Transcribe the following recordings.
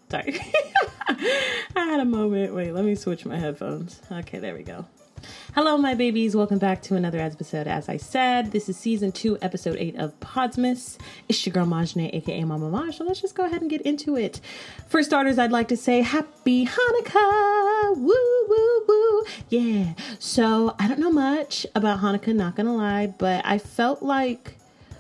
Sorry. I had a moment. Wait, let me switch my headphones. Okay, there we go. Hello, my babies. Welcome back to another episode. As I said, this is season 2, episode 8 of Podsmas. It's your girl MamMaJ, aka MamMaJ. So let's just go ahead and get into it. For starters, I'd like to say Happy Hanukkah. Woo, woo, woo. Yeah. So I don't know much about Hanukkah, not gonna lie, but I felt like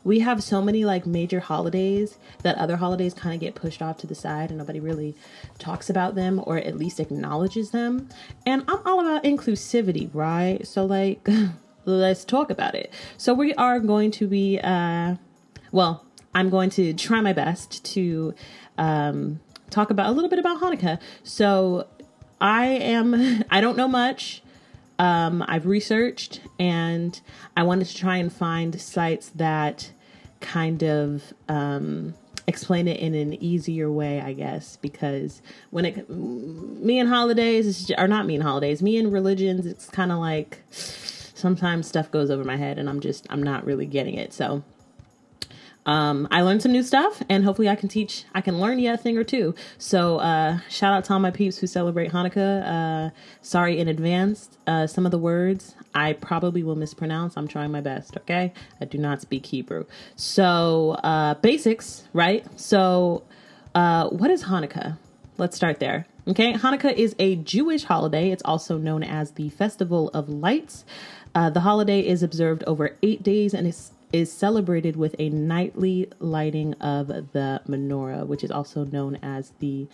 we have so many like major holidays that other holidays kind of get pushed off to the side and nobody really talks about them or at least acknowledges them. And I'm all about inclusivity, right? So like, let's talk about it. So we are going to be, I'm going to try my best to talk about a little bit about Hanukkah. So I don't know much. I've researched and I wanted to try and find sites that kind of explain it in an easier way, I guess, because me and religions, it's kind of like sometimes stuff goes over my head and I'm not really getting it. So I learned some new stuff and hopefully I can learn you a thing or two. So shout out to all my peeps who celebrate Hanukkah. Sorry in advance. Some of the words I probably will mispronounce. I'm trying my best, okay? I do not speak Hebrew. So basics, right? So what is Hanukkah? Let's start there. Okay, Hanukkah is a Jewish holiday. It's also known as the Festival of Lights. The holiday is observed over 8 days and is celebrated with a nightly lighting of the menorah, which is also known as the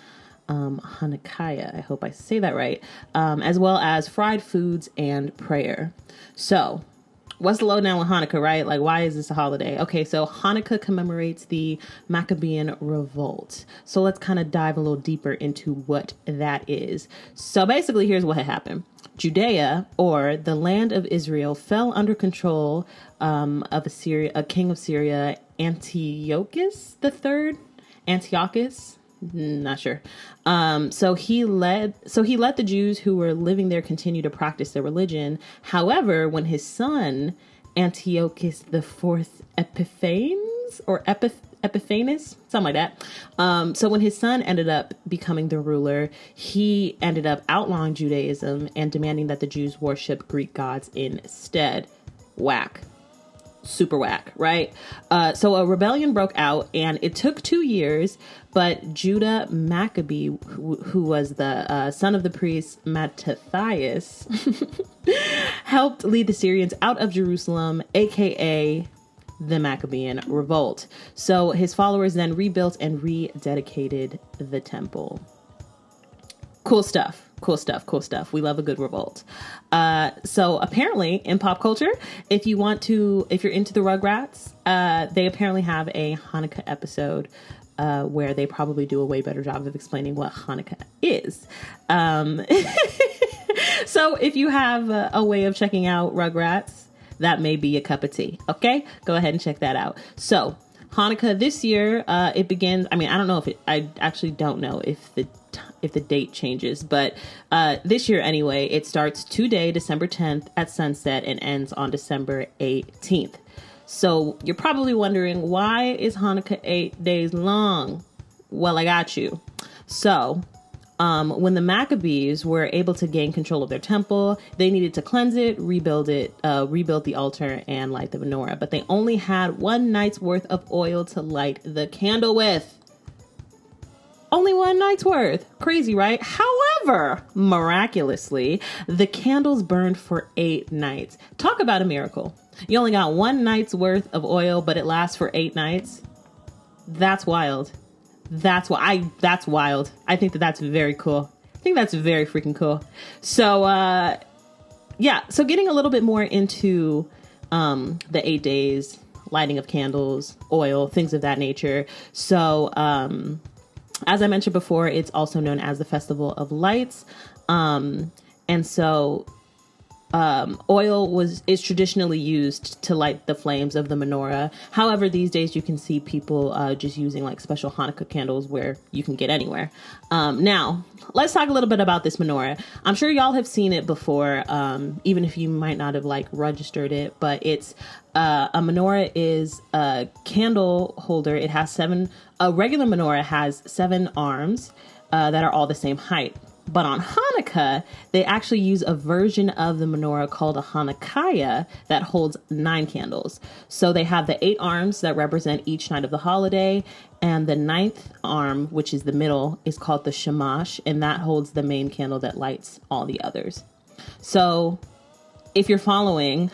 Hanukkah. I hope I say that right. As well as fried foods and prayer. So what's the lowdown with Hanukkah, right? Like, why is this a holiday? Okay, so Hanukkah commemorates the Maccabean revolt. So let's kind of dive a little deeper into what that is. So basically, here's what had happened. Judea, or the land of Israel, fell under control of a king of Syria, Antiochus III. Antiochus, not sure. So he let the Jews who were living there continue to practice their religion. However, when his son Antiochus IV Epiphanes, something like that. So when his son ended up becoming the ruler, he ended up outlawing Judaism and demanding that the Jews worship Greek gods instead. Whack. Super whack, right? So a rebellion broke out and it took 2 years, but Judah Maccabee, who was the son of the priest Mattathias, helped lead the Syrians out of Jerusalem, aka the Maccabean revolt. So his followers then rebuilt and rededicated the temple. Cool stuff. We love a good revolt. So apparently in pop culture, if you're into the Rugrats, they apparently have a Hanukkah episode where they probably do a way better job of explaining what Hanukkah is. So if you have a way of checking out Rugrats, that may be a cup of tea. Okay, go ahead and check that out. So Hanukkah this year, it begins. I mean, I actually don't know if the date changes, but this year anyway, it starts today, December 10th at sunset and ends on December 18th. So you're probably wondering, why is Hanukkah 8 days long? Well, I got you. So when the Maccabees were able to gain control of their temple, they needed to cleanse it, rebuild the altar, and light the menorah. But they only had 1 night's worth of oil to light the candle with. Only 1 night's worth. Crazy, right? However, miraculously, the candles burned for 8 nights. Talk about a miracle. You only got 1 night's worth of oil, but it lasts for 8 nights. That's wild. That's wild. I think that's very cool. I think that's very freaking cool. So, so getting a little bit more into the 8 days, lighting of candles, oil, things of that nature. So, as I mentioned before, it's also known as the Festival of Lights. And so oil is traditionally used to light the flames of the menorah. However, these days you can see people just using like special Hanukkah candles where you can get anywhere. Now, let's talk a little bit about this menorah. I'm sure y'all have seen it before, even if you might not have like registered it, but it's a menorah is a candle holder. It has a regular menorah has 7 arms that are all the same height. But on Hanukkah, they actually use a version of the menorah called a Hanukkah that holds 9 candles. So they have the 8 arms that represent each night of the holiday. And the 9th arm, which is the middle, is called the Shamash. And that holds the main candle that lights all the others. So if you're following,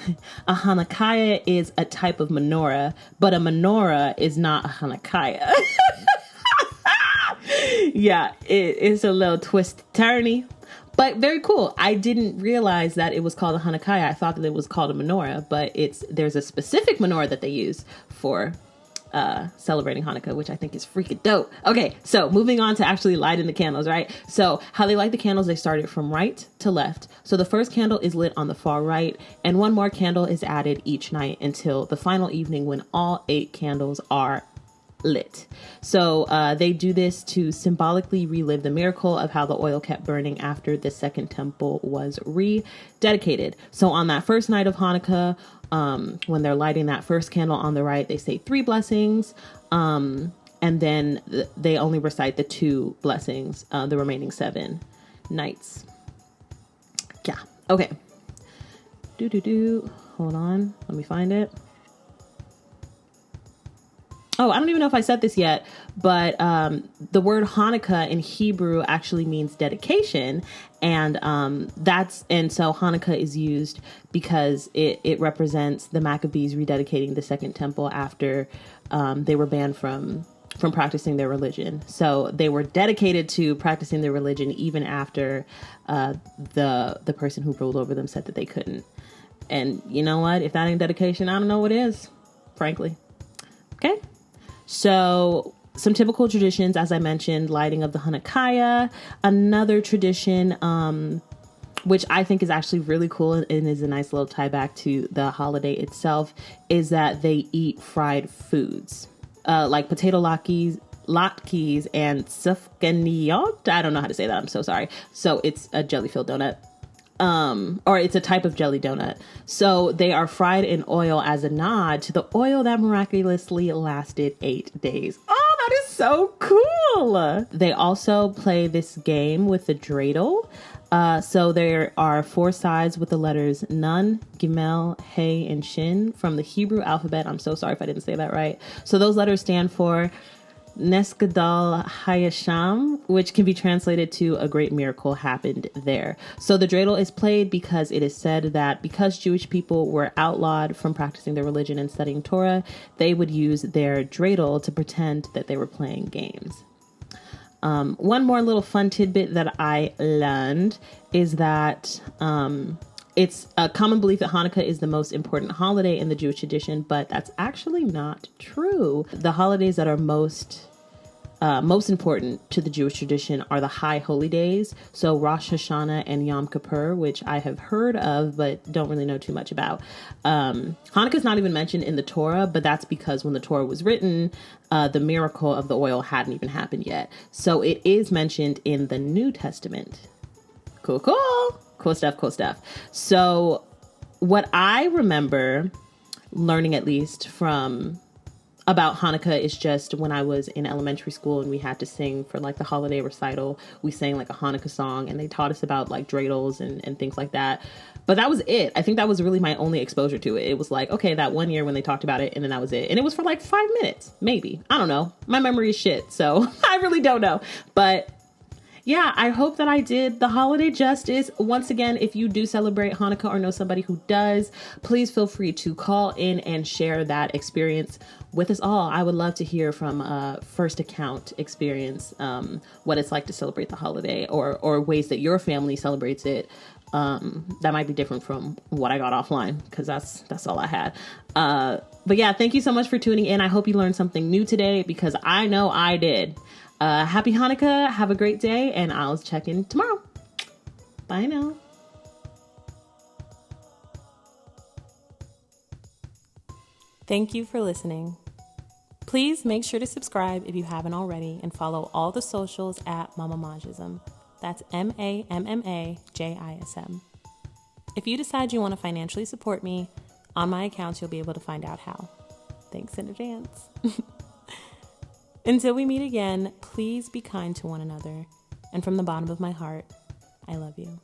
a Hanukkah is a type of menorah, but a menorah is not a Hanukkah. Yeah, it's a little twist-turny, but very cool. I didn't realize that it was called a Hanukkah. I thought that it was called a menorah, but there's a specific menorah that they use for celebrating Hanukkah, which I think is freaking dope. Okay, so moving on to actually lighting the candles, right? So how they light the candles, they started from right to left. So the first candle is lit on the far right, and 1 more candle is added each night until the final evening when all 8 candles are lit. So they do this to symbolically relive the miracle of how the oil kept burning after the second temple was rededicated. So on that first night of Hanukkah, when they're lighting that first candle on the right, they say 3 blessings, and then they only recite the 2 blessings the remaining 7 nights. Yeah. Okay. Hold on. Let me find it. Oh, I don't even know if I said this yet, but the word Hanukkah in Hebrew actually means dedication. And so Hanukkah is used because it represents the Maccabees rededicating the second temple after they were banned from practicing their religion. So they were dedicated to practicing their religion even after the person who ruled over them said that they couldn't. And you know what? If that ain't dedication, I don't know what is, frankly. Okay. So some typical traditions, as I mentioned, lighting of the Hanukkah. Another tradition, which I think is actually really cool and is a nice little tie back to the holiday itself, is that they eat fried foods like potato latkes and sufganiyot. I don't know how to say that. I'm so sorry. So it's a jelly-filled donut. Or it's a type of jelly donut. So they are fried in oil as a nod to the oil that miraculously lasted 8 days. Oh, that is so cool. They also play this game with the dreidel. So there are 4 sides with the letters Nun, Gimel, Hey, and Shin from the Hebrew alphabet. I'm so sorry if I didn't say that right. So those letters stand for Nesgadal Hayasham, which can be translated to a great miracle happened there. So the dreidel is played because it is said that because Jewish people were outlawed from practicing their religion and studying Torah, they would use their dreidel to pretend that they were playing games. One more little fun tidbit that I learned is that it's a common belief that Hanukkah is the most important holiday in the Jewish tradition, but that's actually not true. The holidays that are most important to the Jewish tradition are the high holy days. So Rosh Hashanah and Yom Kippur, which I have heard of, but don't really know too much about. Hanukkah is not even mentioned in the Torah, but that's because when the Torah was written, the miracle of the oil hadn't even happened yet. So it is mentioned in the New Testament. Cool. Cool stuff. So what I remember learning, at least about Hanukkah, is just when I was in elementary school and we had to sing for like the holiday recital. We sang like a Hanukkah song and they taught us about like dreidels and things like that. But that was it. I think that was really my only exposure to it. It was like, okay, that one year when they talked about it, and then that was it. And it was for like 5 minutes, maybe. I don't know. My memory is shit, so I really don't know. But yeah, I hope that I did the holiday justice. Once again, if you do celebrate Hanukkah or know somebody who does, please feel free to call in and share that experience with us all. I would love to hear from a first account experience, what it's like to celebrate the holiday, or ways that your family celebrates it. That might be different from what I got offline, because that's all I had. But yeah, thank you so much for tuning in. I hope you learned something new today, because I know I did. Happy Hanukkah. Have a great day, and I'll check in tomorrow. Bye now. Thank you for listening. Please make sure to subscribe if you haven't already and follow all the socials at MamMaJism. That's MamMaJism. If you decide you want to financially support me, on my accounts you'll be able to find out how. Thanks in advance. Until we meet again, please be kind to one another. And from the bottom of my heart, I love you.